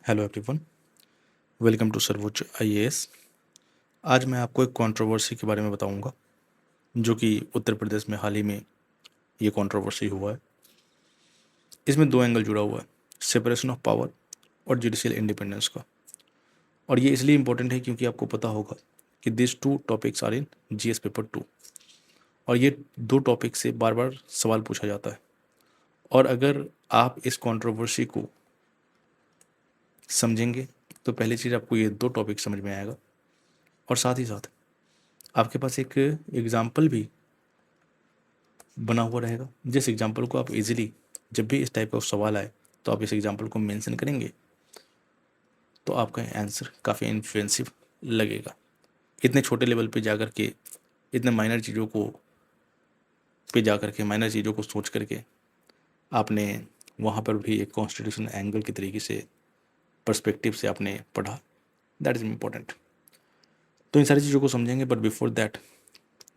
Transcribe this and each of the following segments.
Hello everyone, welcome to सर्वोच्च IAS. आज मैं आपको एक कंट्रोवर्सी के बारे में बताऊंगा जो कि उत्तर प्रदेश में हाल ही में ये कंट्रोवर्सी हुआ है। इसमें दो एंगल जुड़ा हुआ है, सेपरेशन ऑफ पावर और जुडिशियल इंडिपेंडेंस का। और ये इसलिए इम्पोर्टेंट है क्योंकि आपको पता होगा कि this two topics are in GS paper 2 और ये दो टॉपिक से बार बार सवाल पूछा जाता है। और अगर आप इस कंट्रोवर्सी को समझेंगे तो पहली चीज़ आपको ये दो टॉपिक समझ में आएगा और साथ ही साथ आपके पास एक एग्जाम्पल भी बना हुआ रहेगा, जिस एग्जाम्पल को आप इजीली जब भी इस टाइप का सवाल आए तो आप इस एग्जाम्पल को मेंशन करेंगे तो आपका आंसर काफ़ी इन्फ्लुएंसिव लगेगा। इतने छोटे लेवल पे जाकर के इतने माइनर चीज़ों को माइनर चीज़ों को सोच करके आपने वहाँ पर भी एक कॉन्स्टिट्यूशन एंगल के तरीके से पर्सपेक्टिव से आपने पढ़ा। That is important. तो इन सारी चीज़ों को समझेंगे, but before that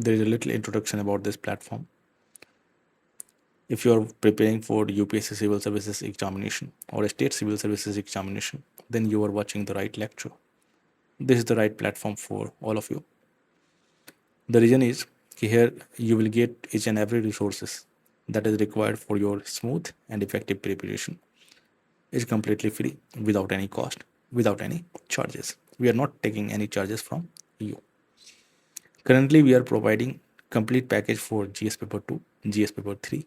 there is a little introduction about this platform. If you are preparing for UPSC Civil Services examination or a state civil services examination, then you are watching the right lecture. This is the right platform for all of you. The reason is here you will get each and every resources that is required for your smooth and effective preparation. It's completely free, without any cost, without any charges. We are not taking any charges from you. Currently, we are providing complete package for GS paper 2, GS paper 3,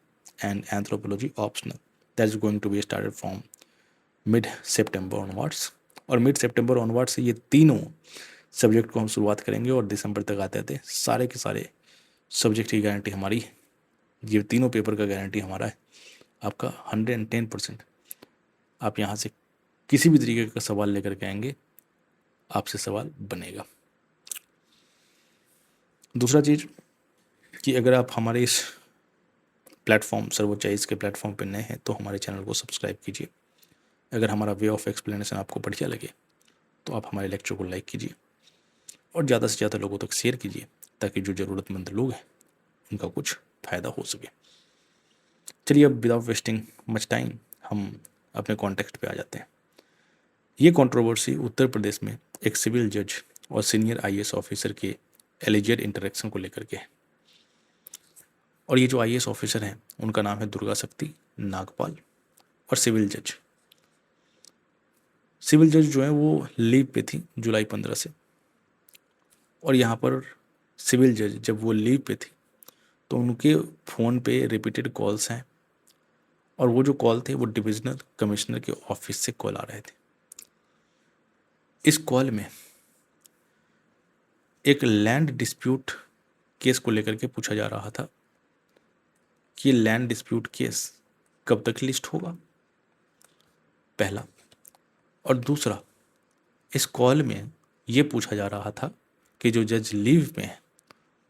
and anthropology optional. That is going to be started from mid September onwards, और mid सितंबर onwards से ये तीनों subject को हम शुरुआत करेंगे और दिसंबर तक आते आते सारे के सारे सब्जेक्ट की गारंटी हमारी, ये तीनों पेपर का गारंटी हमारा है। आपका 110% आप यहाँ से किसी भी तरीके का सवाल लेकर के आएंगे, आपसे सवाल बनेगा। दूसरा चीज़ कि अगर आप हमारे इस प्लेटफॉर्म सर्वोच्च आईएएस के प्लेटफॉर्म पर नए हैं तो हमारे चैनल को सब्सक्राइब कीजिए। अगर हमारा वे ऑफ एक्सप्लेनेशन आपको बढ़िया लगे तो आप हमारे लेक्चर को लाइक कीजिए और ज़्यादा से ज़्यादा लोगों तक शेयर कीजिए ताकि जो ज़रूरतमंद लोग हैं उनका कुछ फ़ायदा हो सके। चलिए अब विदाउट वेस्टिंग मच टाइम हम अपने कॉन्टेक्स्ट पे आ जाते हैं। ये कंट्रोवर्सी उत्तर प्रदेश में एक सिविल जज और सीनियर आईएएस ऑफिसर के एलिजिड इंटरेक्शन को लेकर के है। और ये जो आईएएस ऑफिसर हैं उनका नाम है दुर्गा शक्ति नागपाल। और सिविल जज जो है वो लीव पे थी जुलाई 15 से। और यहाँ पर सिविल जज जब वो लीव पे थी तो उनके फ़ोन पे रिपीटेड कॉल्स हैं और वो जो कॉल थे वो डिविजनल कमिश्नर के ऑफिस से कॉल आ रहे थे। इस कॉल में एक लैंड डिस्प्यूट केस को लेकर के पूछा जा रहा था कि लैंड डिस्प्यूट केस कब तक लिस्ट होगा, पहला। और दूसरा, इस कॉल में ये पूछा जा रहा था कि जो जज लीव में है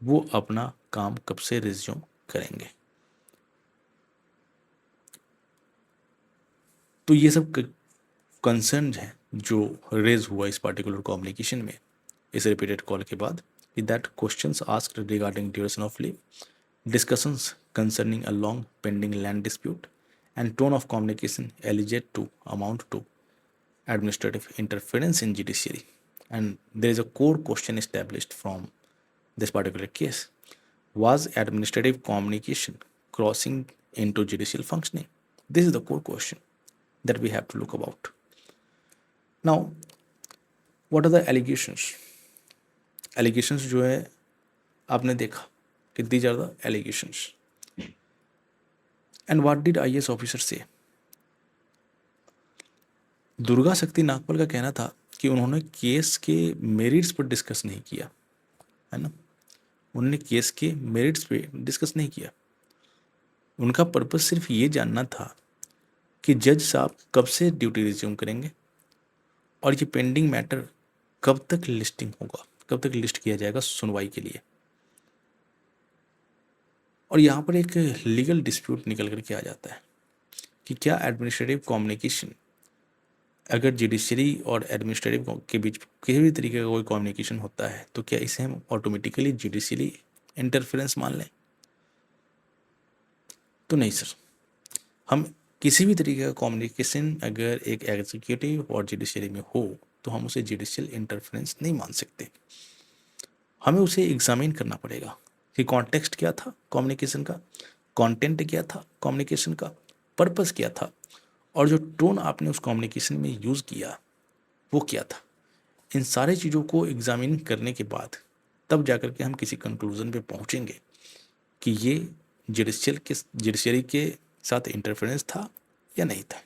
वो अपना काम कब से रिज्यूम करेंगे। तो ये सब कंसर्न है जो रेज हुआ इस पार्टिकुलर कम्युनिकेशन में इस रिपीटेड कॉल के बाद, that questions asked regarding duration of leave, discussions concerning a long pending land dispute, and tone of communication alleged to amount to administrative interference in judiciary. And there is a core question established from this particular case. Was administrative communication crossing into judicial functioning? This is the core question that we have to look about. Now, what are the allegations? Allegations जो है आपने देखा कि these are the allegations. And what did IAS officer say? Durga शक्ति नागपाल का कहना था कि उन्होंने केस के मेरिट्स पर डिस्कस नहीं किया, है ना। उन्होंने केस के मेरिट्स पे डिस्कस नहीं किया। उनका पर्पस सिर्फ ये जानना था कि जज साहब कब से ड्यूटी रिज्यूम करेंगे और ये पेंडिंग मैटर कब तक लिस्टिंग होगा, कब तक लिस्ट किया जाएगा सुनवाई के लिए। और यहाँ पर एक लीगल डिस्प्यूट निकल करके आ जाता है कि क्या एडमिनिस्ट्रेटिव कम्युनिकेशन, अगर जुडिशरी और एडमिनिस्ट्रेटिव के बीच किसी भी तरीके का कोई कम्युनिकेशन होता है तो क्या इसे हम ऑटोमेटिकली जुडिशरी इंटरफेरेंस मान लें? तो नहीं सर, हम किसी भी तरीके का कम्युनिकेशन अगर एक एग्जीक्यूटिव और जुडिशरी में हो तो हम उसे जुडिशियल इंटरफेरेंस नहीं मान सकते। हमें उसे एग्जामिन करना पड़ेगा कि कॉन्टेक्स्ट क्या था कम्युनिकेशन का, कंटेंट क्या था कम्युनिकेशन का, पर्पस क्या था, और जो टोन आपने उस कम्युनिकेशन में यूज़ किया वो क्या था। इन सारे चीज़ों को एग्जामिन करने के बाद तब जाकर के हम किसी कंक्लूजन पे पहुंचेंगे कि ये जुडिशरी के साथ इंटरफेरेंस था या नहीं था।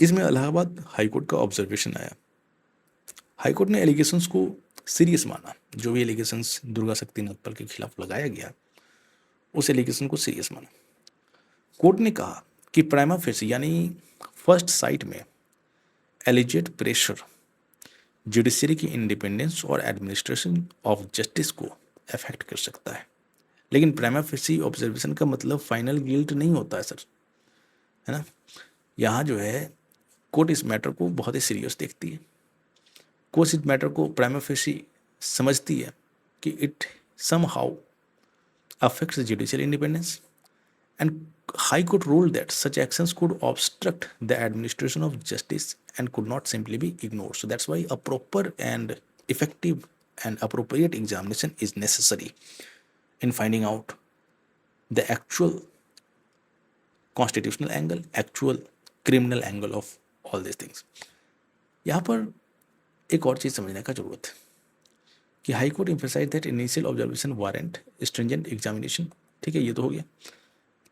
इसमें इलाहाबाद हाईकोर्ट का ऑब्जर्वेशन आया। हाईकोर्ट ने एलिगेशंस को सीरियस माना, जो भी एलिगेशंस दुर्गा शक्ति नागपाल के खिलाफ लगाया गया उस एलिगेशन को सीरियस माना। कोर्ट ने कहा कि प्राइमा फेसी यानी फर्स्ट साइट में एलिजेड प्रेशर जुडिशरी की इंडिपेंडेंस और एडमिनिस्ट्रेशन ऑफ जस्टिस को अफेक्ट कर सकता है। लेकिन प्राइमा फेसी ऑब्जर्वेशन का मतलब फाइनल गिल्ट नहीं होता है सर, है ना। यहाँ जो है कोर्ट इस मैटर को बहुत ही सीरियस देखती है। कोर्ट इस मैटर को प्राइमा फेसी समझती है कि it somehow affects judicial independence, and High Court ruled that such actions could obstruct the administration of justice and could not simply be ignored. So that's why a proper and effective and appropriate examination is necessary in finding out the actual constitutional angle, actual criminal angle of all these things. यहाँ पर एक और चीज़ समझने का जरूरत है कि High Court emphasize that initial observation warrant stringent examination. ठीक है, ये तो हो गया।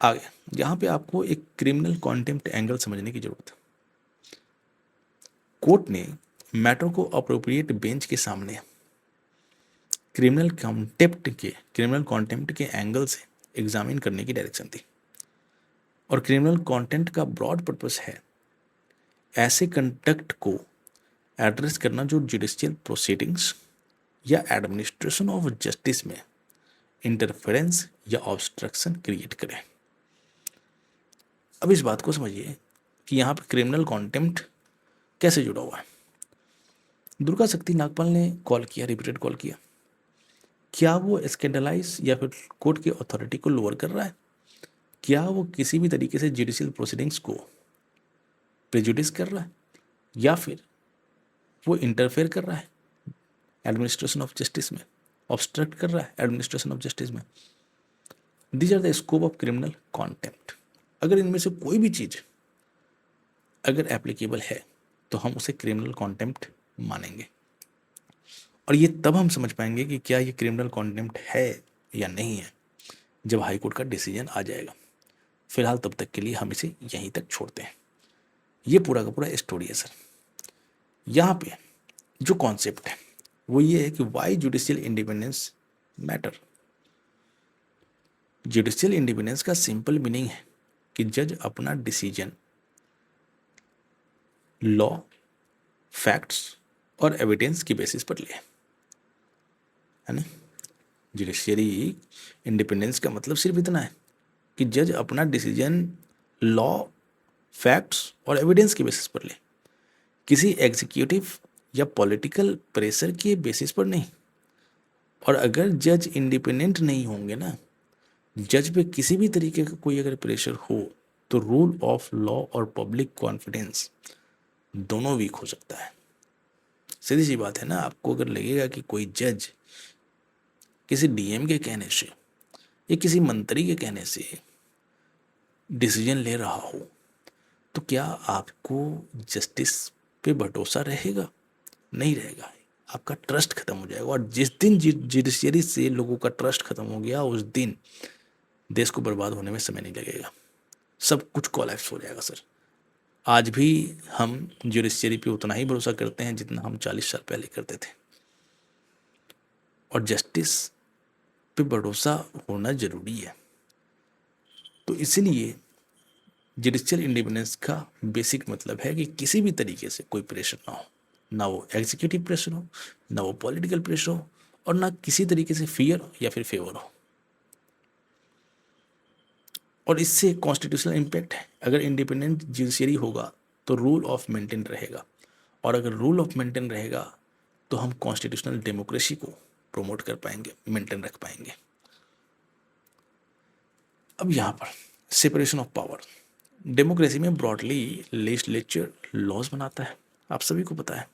आगे यहाँ पे आपको एक क्रिमिनल कॉन्टेम्प्ट एंगल समझने की जरूरत है। कोर्ट ने मैटर को अप्रोप्रिएट बेंच के सामने क्रिमिनल कॉन्टेम्प्ट के एंगल से एग्जामिन करने की डायरेक्शन दी। और क्रिमिनल कॉन्टेम्प्ट का ब्रॉड पर्पस है ऐसे कंडक्ट को एड्रेस करना जो जुडिशियल प्रोसीडिंग्स या एडमिनिस्ट्रेशन ऑफ जस्टिस में इंटरफेरेंस या ऑब्स्ट्रक्शन क्रिएट करे। अब इस बात को समझिए कि यहाँ पे क्रिमिनल कॉन्टेम्प्ट कैसे जुड़ा हुआ है। दुर्गा शक्ति नागपाल ने कॉल किया, रिपीटेड कॉल किया। क्या वो स्कैंडलाइज या फिर कोर्ट की अथॉरिटी को लोअर कर रहा है? क्या वो किसी भी तरीके से जुडिशियल प्रोसीडिंग्स को प्रेजुडिस कर रहा है या फिर वो इंटरफेयर कर रहा है एडमिनिस्ट्रेशन ऑफ जस्टिस में, ऑब्स्ट्रक्ट कर रहा है एडमिनिस्ट्रेशन ऑफ जस्टिस में? These are the scope of criminal contempt. अगर इनमें से कोई भी चीज अगर एप्लीकेबल है तो हम उसे क्रिमिनल कॉन्टेम्प्ट मानेंगे। और ये तब हम समझ पाएंगे कि क्या ये क्रिमिनल कॉन्टेम्प्ट है या नहीं है जब हाई कोर्ट का डिसीजन आ जाएगा। फिलहाल तब तक के लिए हम इसे यहीं तक छोड़ते हैं। ये पूरा का पूरा स्टोरी है सर। यहाँ पे जो कॉन्सेप्ट है वो ये है कि why judicial independence matter. Judicial independence का सिंपल मीनिंग है कि जज अपना डिसीजन लॉ, फैक्ट्स और एविडेंस की बेसिस पर ले, है ना। जुडिशियरी इंडिपेंडेंस का मतलब सिर्फ इतना है कि जज अपना डिसीजन लॉ, फैक्ट्स और एविडेंस की बेसिस पर ले, किसी एग्जीक्यूटिव या पॉलिटिकल प्रेशर के बेसिस पर नहीं। और अगर जज इंडिपेंडेंट नहीं होंगे ना, जज पे किसी भी तरीके का कोई अगर प्रेशर हो तो रूल ऑफ लॉ और पब्लिक कॉन्फिडेंस दोनों वीक हो सकता है। सीधी सी बात है ना। आपको अगर लगेगा कि कोई जज किसी डीएम के कहने से या किसी मंत्री के कहने से डिसीजन ले रहा हो तो क्या आपको जस्टिस पे भरोसा रहेगा? नहीं रहेगा। आपका ट्रस्ट खत्म हो जाएगा। और जिस दिन जुडिशियरी से लोगों का ट्रस्ट खत्म हो गया उस दिन देश को बर्बाद होने में समय नहीं लगेगा, सब कुछ कोलैप्स हो जाएगा सर। आज भी हम जुडिशियरी पे उतना ही भरोसा करते हैं जितना हम 40 साल पहले करते थे। और जस्टिस पे भरोसा होना जरूरी है। तो इसीलिए जुडिशियल इंडिपेंडेंस का बेसिक मतलब है कि किसी भी तरीके से कोई प्रेशर ना हो, ना वो एग्जीक्यूटिव प्रेशर हो, ना वो पॉलिटिकल प्रेशर हो, और ना किसी तरीके से फियर या फिर फेवर हो। और इससे कॉन्स्टिट्यूशनल इम्पैक्ट है। अगर इंडिपेंडेंट जुडिशियरी होगा तो रूल ऑफ मेंटेन रहेगा, और अगर रूल ऑफ मेंटेन रहेगा तो हम कॉन्स्टिट्यूशनल डेमोक्रेसी को प्रमोट कर पाएंगे, मेंटेन रख पाएंगे। अब यहाँ पर सेपरेशन ऑफ पावर, डेमोक्रेसी में ब्रॉडली लेजिस्लेचर लॉज बनाता है, आप सभी को पता है।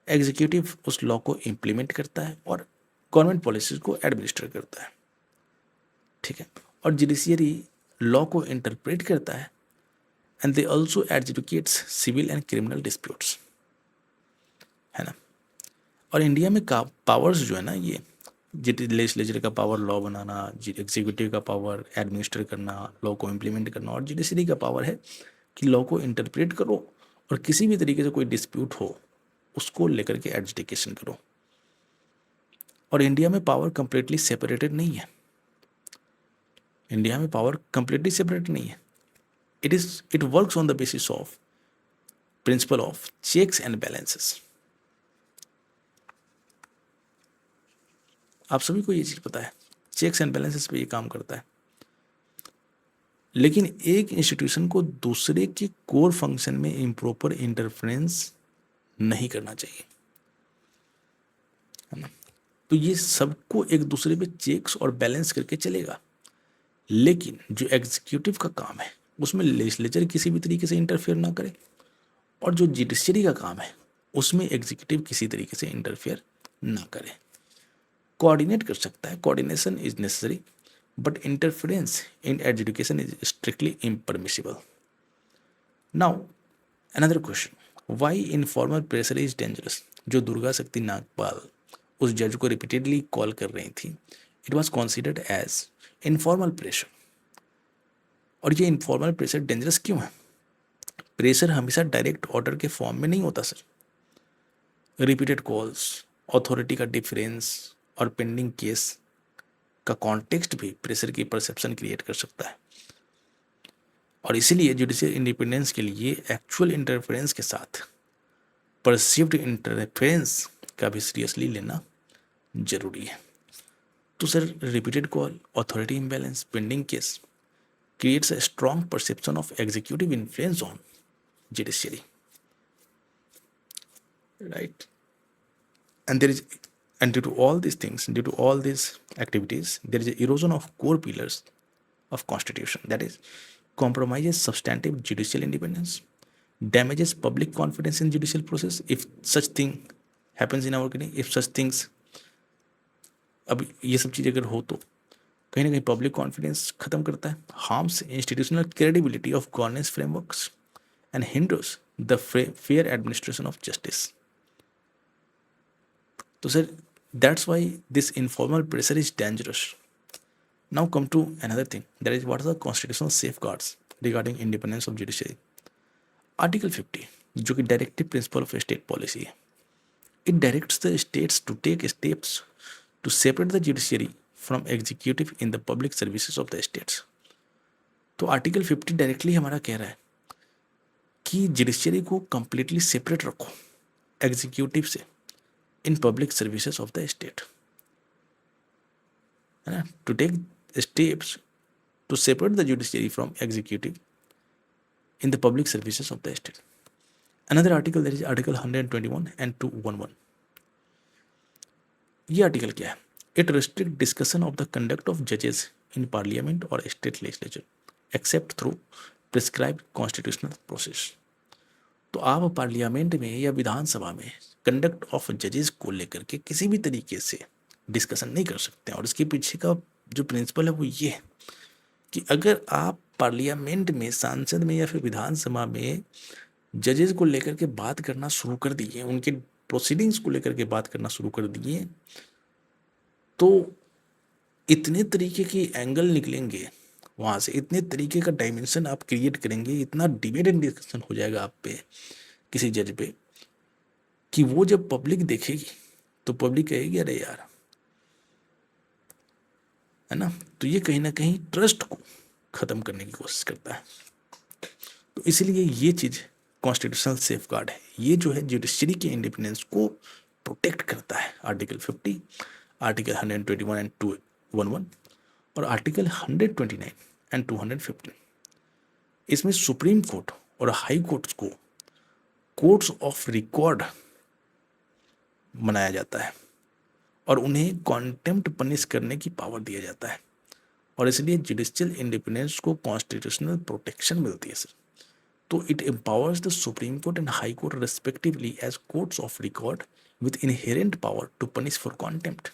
एग्जीक्यूटिव उस लॉ को इम्प्लीमेंट करता है और गवर्नमेंट पॉलिसीज को एडमिनिस्टर करता है, ठीक है। और जुडिशियरी लॉ को इंटरप्रेट करता है and they also adjudicates civil and criminal disputes, है ना। और इंडिया में का पावर्स जो है ना, ये लेजिस्लेचर का पावर लॉ बनाना, एग्जीक्यूटिव का पावर एडमिनिस्टर करना, लॉ को इम्प्लीमेंट करना, और जुडिशरी का पावर है कि लॉ को इंटरप्रेट करो और किसी भी तरीके से कोई डिस्प्यूट हो उसको लेकर के एडजुडिकेशन करो। और इंडिया में पावर कंप्लीटली सेपरेटेड नहीं है, इंडिया में पावर कंप्लीटली सेपरेट नहीं है। It works on the basis of principle of checks and balances. आप सभी को ये चीज पता है, चेक्स एंड बैलेंसेस पे ये काम करता है। लेकिन एक इंस्टीट्यूशन को दूसरे के कोर फंक्शन में इम्प्रॉपर इंटरफेरेंस नहीं करना चाहिए, है ना। तो ये सबको एक दूसरे पे चेक्स और बैलेंस करके चलेगा। लेकिन जो एग्जीक्यूटिव का काम है उसमें लेजिस्लेचर किसी भी तरीके से इंटरफेयर ना करे, और जो जुडिशरी का काम है उसमें एग्जीक्यूटिव किसी तरीके से इंटरफेयर ना करे। कोऑर्डिनेट कर सकता है, coordination is necessary, but interference in education is strictly impermissible. Now another question, why informal pressure is dangerous. जो दुर्गा शक्ति नागपाल उस जज को रिपीटेडली कॉल कर रही थी, it was considered as informal pressure. और ये इनफॉर्मल प्रेशर डेंजरस क्यों है? प्रेशर हमेशा डायरेक्ट ऑर्डर के फॉर्म में नहीं होता सर। रिपीटेड कॉल्स, अथॉरिटी का डिफरेंस और पेंडिंग केस का कॉन्टेक्स्ट भी प्रेशर की परसेप्शन क्रिएट कर सकता है। और इसीलिए जुडिशियल इंडिपेंडेंस के लिए एक्चुअल इंटरफेरेंस के साथ परसीव्ड इंटरफेरेंस का भी सीरियसली लेना जरूरी है। तो sir repeated call, authority imbalance, pending case creates a strong perception of executive influence on judiciary, right? And due to all these things, due to all these activities, there is an erosion of core pillars of constitution, that is compromises substantive judicial independence, damages public confidence in judicial process if such thing happens in our country, if such things, अब ये सब चीज़ अगर हो तो कहीं ना कहीं public confidence खत्म करता है, harms institutional credibility of governance frameworks and hinders the fair administration of justice. तो sir that's why this informal pressure is dangerous. Now come to another thing, that is what are the constitutional safeguards regarding independence of judiciary. Article 50 जो कि directive principle of state policy है, it directs the states to take steps to separate the judiciary from executive in the public services of the states. तो article 50 directly हमारा कह रहा है कि judiciary को कंप्लीटली सेपरेट रखो एग्जीक्यूटिव से in public services of the state, है ना। To take steps to separate the judiciary from executive in the public services of the state. Another article that is article 121 and 211। ये article क्या है? It restricts discussion of the conduct of judges in parliament or state legislature except through prescribed constitutional process। तो आप parliament में या विधानसभा में conduct of जजेस को लेकर के किसी भी तरीके से डिस्कशन नहीं कर सकते हैं। और इसके पीछे का जो प्रिंसिपल है वो ये है कि अगर आप पार्लियामेंट में, सांसद में या फिर विधानसभा में जजेस को लेकर के बात करना शुरू कर दिए, उनके प्रोसीडिंग्स को लेकर के बात करना शुरू कर दिए, तो इतने तरीके के एंगल निकलेंगे वहाँ से, इतने तरीके का डायमेंशन आप क्रिएट करेंगे, इतना डिबेट एंड डिस्कशन हो जाएगा आप पे, किसी जज पे, कि वो जब पब्लिक देखेगी तो पब्लिक कहेगी अरे यार, है ना। तो ये कहीं ना कहीं ट्रस्ट को ख़त्म करने की कोशिश करता है। तो इसलिए ये चीज़ कॉन्स्टिट्यूशनल सेफगार्ड है, ये जो है जुडिशरी के इंडिपेंडेंस को प्रोटेक्ट करता है। आर्टिकल 50, आर्टिकल 121 एंड 211 और आर्टिकल 129 एंड 215। इसमें सुप्रीम कोर्ट और हाई कोर्ट्स को कोर्ट्स ऑफ रिकॉर्ड बनाया जाता है और उन्हें कॉन्टेम्प्ट पनिश करने की पावर दिया जाता है। और इसलिए जुडिशियल इंडिपेंडेंस को कॉन्स्टिट्यूशनल प्रोटेक्शन मिलती है सर। तो it empowers the Supreme Court and High Court respectively as courts of record with inherent power to punish for contempt.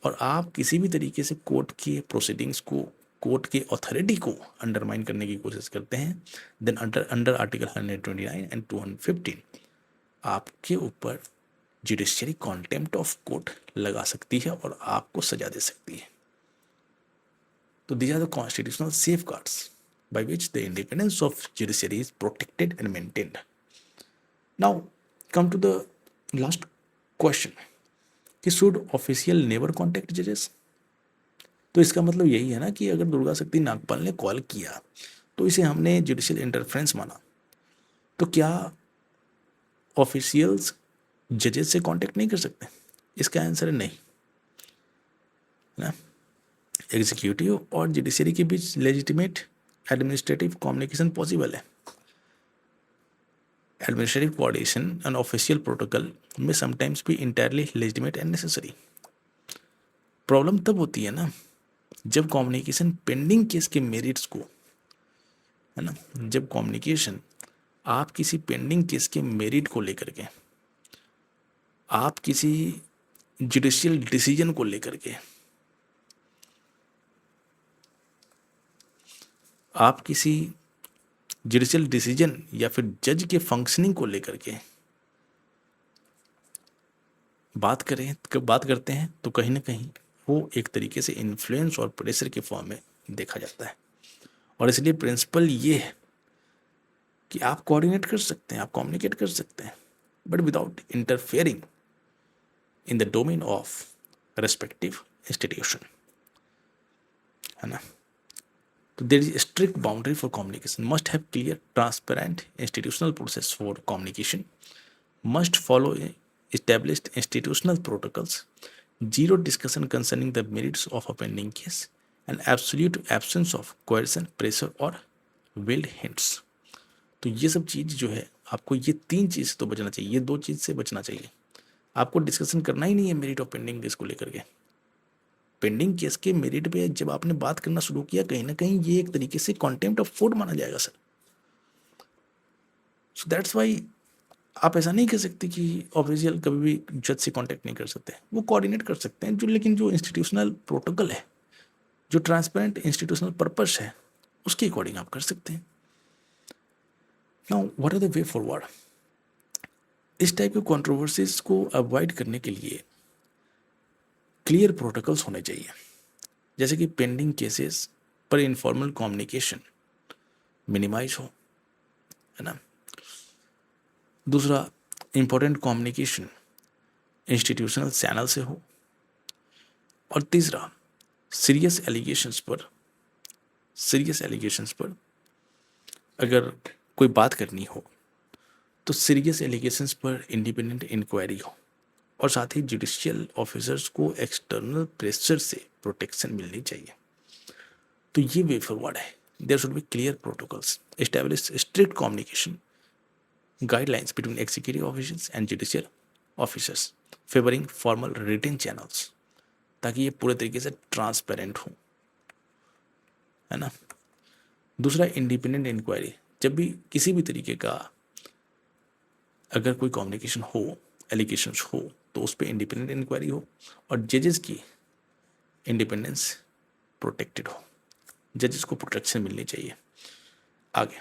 और आप किसी भी तरीके से कोर्ट के प्रोसीडिंग्स को, कोर्ट के अथॉरिटी को अंडरमाइन करने की कोशिश करते हैं, देन अंडर आर्टिकल 129 एंड 215 आपके ऊपर जुडिशियरी कॉन्टेम्प्ट ऑफ कोर्ट लगा सकती है और आपको सजा दे सकती है। तो these are the constitutional safeguards by which the independence of judiciary is protected and maintained. Now come to the last question कि should official never contact judges? तो इसका मतलब यही है ना कि अगर दुर्गा शक्ति नागपाल ने कॉल किया तो इसे हमने जुडिशियल इंटरफेरेंस माना, तो क्या ऑफिशियल्स जजेस से कांटेक्ट नहीं कर सकते? इसका आंसर है नहीं, ना। एग्जीक्यूटिव और जुडिशरी के बीच लेजिटिमेट एडमिनिस्ट्रेटिव कम्युनिकेशन पॉसिबल है। Administrative coordination and official protocol में समटाइम्स भी entirely legitimate and necessary. Problem तब होती है ना जब कम्युनिकेशन पेंडिंग केस के मेरिट्स को, है ना, जब कम्युनिकेशन आप किसी पेंडिंग केस के मेरिट को लेकर के, आप किसी जुडिशियल डिसीजन को लेकर के, आप किसी जुडिशियल डिसीजन या फिर जज के फंक्शनिंग को लेकर के बात करते हैं तो कहीं ना कहीं वो एक तरीके से इन्फ्लुएंस और प्रेशर के फॉर्म में देखा जाता है। और इसलिए प्रिंसिपल ये है कि आप कोऑर्डिनेट कर सकते हैं, आप कम्युनिकेट कर सकते हैं, but without interfering in the domain of respective institution, है ना। So there is a strict boundary for communication. Must have clear, transparent institutional process for communication. Must follow established institutional protocols. Zero discussion concerning the merits of a pending case. And absolute absence of coercion, pressure और veiled hints. तो ये सब चीज़ जो है आपको ये 3 चीज़ से तो बचना चाहिए, ये 2 चीज़ से बचना चाहिए। आपको डिस्कशन करना ही नहीं है मेरिट ऑफ पेंडिंग केस को लेकर के। पेंडिंग केस के मेरिट पे जब आपने बात करना शुरू किया, कहीं ना कहीं ये एक तरीके से कॉन्टेम्प्ट ऑफ कोर्ट माना जाएगा सर। सो दैट्स वाई आप ऐसा नहीं कह सकते कि ऑफिशियल कभी भी जज से कांटेक्ट नहीं कर सकते, वो कोऑर्डिनेट कर सकते हैं, जो लेकिन जो इंस्टीट्यूशनल प्रोटोकॉल है, जो ट्रांसपेरेंट इंस्टीट्यूशनल पर्पस है, उसके अकॉर्डिंग आप कर सकते हैं। Now what are the way forward? इस टाइप के कंट्रोवर्सीज को अवॉइड करने के लिए क्लियर प्रोटोकॉल्स होने चाहिए, जैसे कि पेंडिंग केसेस पर इनफॉर्मल कम्युनिकेशन मिनिमाइज हो, है ना। दूसरा, इंपॉर्टेंट कम्युनिकेशन इंस्टीट्यूशनल चैनल से हो। और तीसरा, सीरियस एलिगेशंस पर अगर कोई बात करनी हो तो सीरियस एलिगेशंस पर इंडिपेंडेंट इंक्वायरी हो, और साथ ही जुडिशियल ऑफिसर्स को एक्सटर्नल प्रेशर से प्रोटेक्शन मिलनी चाहिए। तो ये वे फॉरवर्ड है। There should be clear protocols, establish strict communication guidelines between executive officers and judicial officers, favouring formal written channels, ताकि ये पूरे तरीके से ट्रांसपेरेंट हो, है ना। दूसरा, इंडिपेंडेंट इंक्वायरी। जब भी किसी भी तरीके का अगर कोई कम्युनिकेशन हो, एलिगेशंस हो, तो उस पर इंडिपेंडेंट इंक्वायरी हो और जजेस की इंडिपेंडेंस प्रोटेक्टेड हो, जजेस को प्रोटेक्शन मिलनी चाहिए। आगे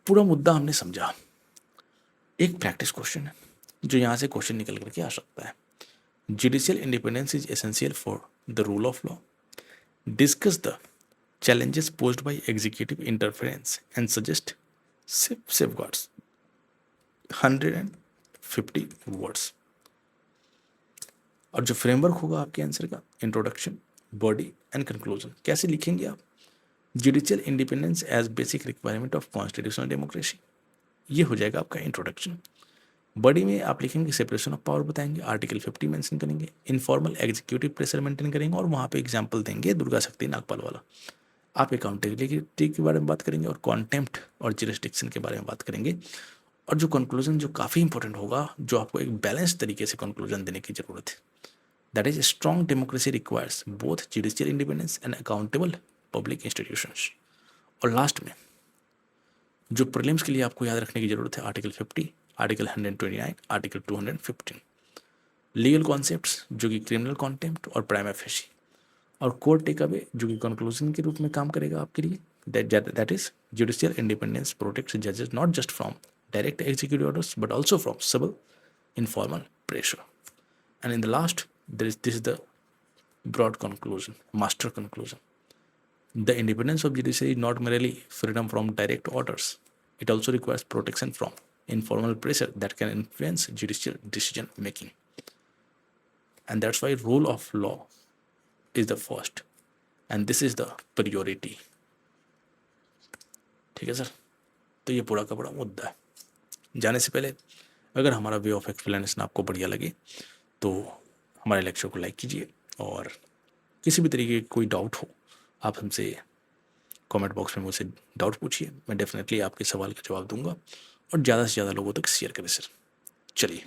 पूरा मुद्दा हमने समझा। एक प्रैक्टिस क्वेश्चन है जो यहाँ से क्वेश्चन निकल करके आ सकता है। Judicial independence is essential for the rule of law. Discuss the challenges posed by executive interference and suggest safeguards. 150 words। और जो फ्रेमवर्क होगा आपके आंसर का, इंट्रोडक्शन, बॉडी एंड कंक्लूजन। कैसे लिखेंगे आप? Judicial independence as basic requirement of constitutional democracy, ये हो जाएगा आपका इंट्रोडक्शन। बॉडी में आप लिखेंगे सेपरेशन ऑफ पावर, बताएंगे, आर्टिकल 50 मेंशन करेंगे, इनफॉर्मल एग्जीक्यूटिव प्रेशर मेंटेन करेंगे, और वहाँ पे एग्जाम्पल देंगे दुर्गा शक्ति नागपाल वाला। आप अकाउंटेबिलिटी के बारे में बात करेंगे और कॉन्टेम्प्ट और जुरिस्डिक्शन के बारे में बात करेंगे। और जो कंक्लूजन जो काफ़ी इंपॉर्टेंट होगा, जो आपको एक बैलेंस तरीके से कंक्लूजन देने की ज़रूरत है, that is strong democracy requires both judicial independence and accountable public institutions. और लास्ट में जो प्रीलिम्स के लिए आपको याद रखने की जरूरत है, article 50, article 129, article 215, legal concepts जो कि क्रिमिनल कॉन्टेम्प्ट और प्राइमा फेसी, और कोर्ट टेक अवे जो कि कंक्लूजन के रूप में काम करेगा आपके लिए। That is judicial independence protects जजेस not just from direct executive orders but also from civil informal pressure. And in the last, this is the broad conclusion, master conclusion. The independence of judiciary is not merely freedom from direct orders. It also requires protection from informal pressure that can influence judicial decision making. And that's why rule of law is the first. And this is the priority. ठीक है sir, तो ये पूरा का पूरा मुद्दा है। जाने से पहले अगर हमारा वे ऑफ एक्सप्लेनेशन आपको बढ़िया लगे तो हमारे लेक्चर को लाइक कीजिए, और किसी भी तरीके की कोई डाउट हो आप हमसे कमेंट बॉक्स में मुझसे डाउट पूछिए, मैं डेफिनेटली आपके सवाल का जवाब दूंगा, और ज़्यादा से ज़्यादा लोगों तक शेयर करें सर। चलिए।